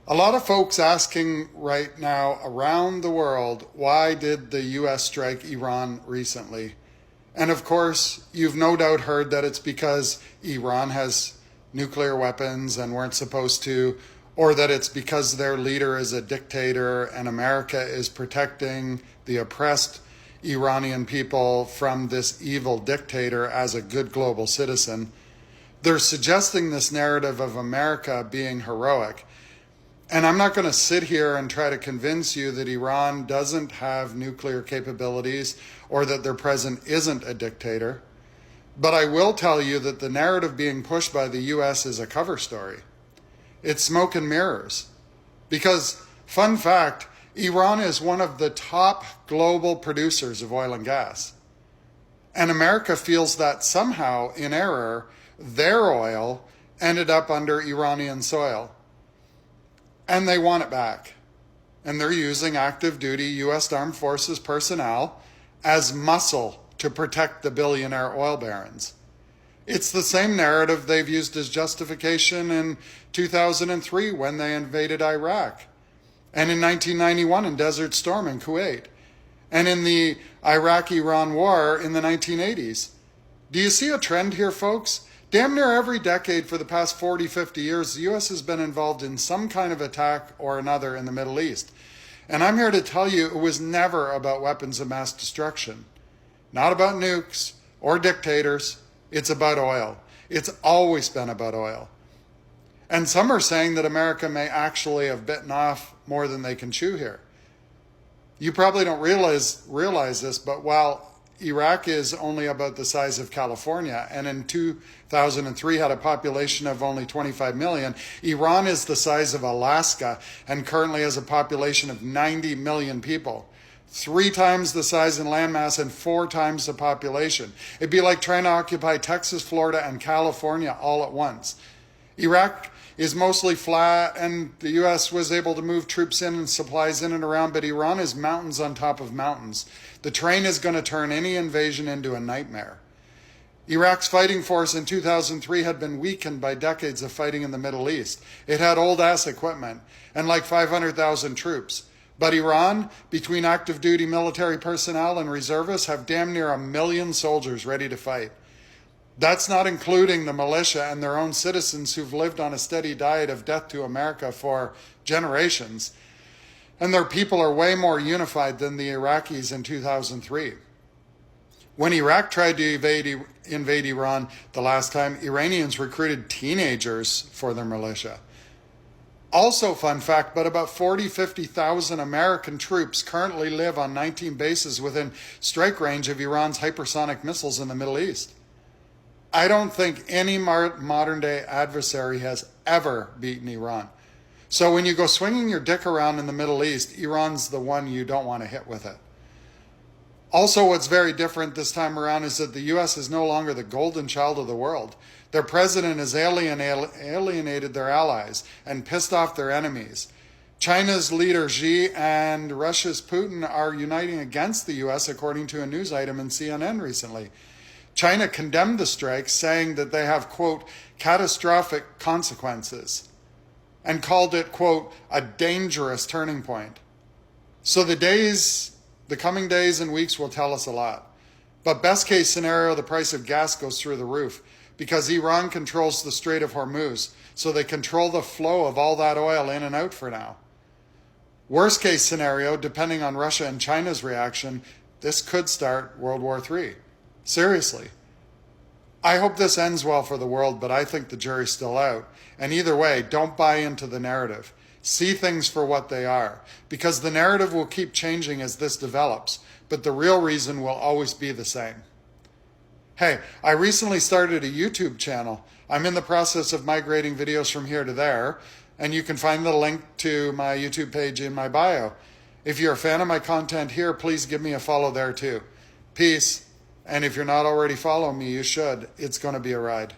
A lot of folks asking right now around the world, why did the US strike Iran recently? And of course, you've no doubt heard that it's because Iran has nuclear weapons and weren't supposed to, or that it's because their leader is a dictator and America is protecting the oppressed Iranian people from this evil dictator as a good global citizen. They're suggesting this narrative of America being heroic. And I'm not going to sit here and try to convince you that Iran doesn't have nuclear capabilities or that their president isn't a dictator. But I will tell you that the narrative being pushed by the US is a cover story. It's smoke and mirrors. Because, fun fact, Iran is one of the top global producers of oil and gas. And America feels that somehow, in error, their oil ended up under Iranian soil. And they want it back. And they're using active duty US Armed Forces personnel as muscle to protect the billionaire oil barons. It's the same narrative they've used as justification in 2003 when they invaded Iraq, and in 1991 in Desert Storm in Kuwait, and in the Iraq-Iran war in the 1980s. Do you see a trend here, folks? Damn near every decade for the past 40, 50 years, the U.S. has been involved in some kind of attack or another in the Middle East. And I'm here to tell you it was never about weapons of mass destruction. Not about nukes or dictators. It's about oil. It's always been about oil. And some are saying that America may actually have bitten off more than they can chew here. You probably don't realize this, but while Iraq is only about the size of California, and in 2003 had a population of only 25 million. Iran is the size of Alaska and currently has a population of 90 million people. 3 times the size in landmass and 4 times the population. It'd be like trying to occupy Texas, Florida, and California all at once. Iraq is mostly flat, and the U.S. was able to move troops in and supplies in and around, but Iran is mountains on top of mountains. The terrain is going to turn any invasion into a nightmare. Iraq's fighting force in 2003 had been weakened by decades of fighting in the Middle East. It had old-ass equipment and like 500,000 troops. But Iran, between active duty military personnel and reservists, have damn near 1 million soldiers ready to fight. That's not including the militia and their own citizens who've lived on a steady diet of death to America for generations. And their people are way more unified than the Iraqis in 2003. When Iraq tried to invade Iran the last time, Iranians recruited teenagers for their militia. Also, fun fact, but about 50,000 American troops currently live on 19 bases within strike range of Iran's hypersonic missiles in the Middle East. I don't think any modern-day adversary has ever beaten Iran. So when you go swinging your dick around in the Middle East, Iran's the one you don't want to hit with it. Also, what's very different this time around is that the U.S. is no longer the golden child of the world. Their president has alienated their allies and pissed off their enemies. China's leader Xi and Russia's Putin are uniting against the U.S., according to a news item in CNN recently. China condemned the strikes, saying that they have, quote, catastrophic consequences, and called it, quote, a dangerous turning point. So the coming days and weeks will tell us a lot. But best case scenario, the price of gas goes through the roof because Iran controls the Strait of Hormuz, so they control the flow of all that oil in and out for now. Worst case scenario, depending on Russia and China's reaction, this could start World War III. Seriously. I hope this ends well for the world, but I think the jury's still out. And either way, don't buy into the narrative. See things for what they are, because the narrative will keep changing as this develops, but the real reason will always be the same. Hey, I recently started a YouTube channel. I'm in the process of migrating videos from here to there, and you can find the link to my YouTube page in my bio. If you're a fan of my content here, please give me a follow there too. Peace. And if you're not already following me, you should. It's going to be a ride.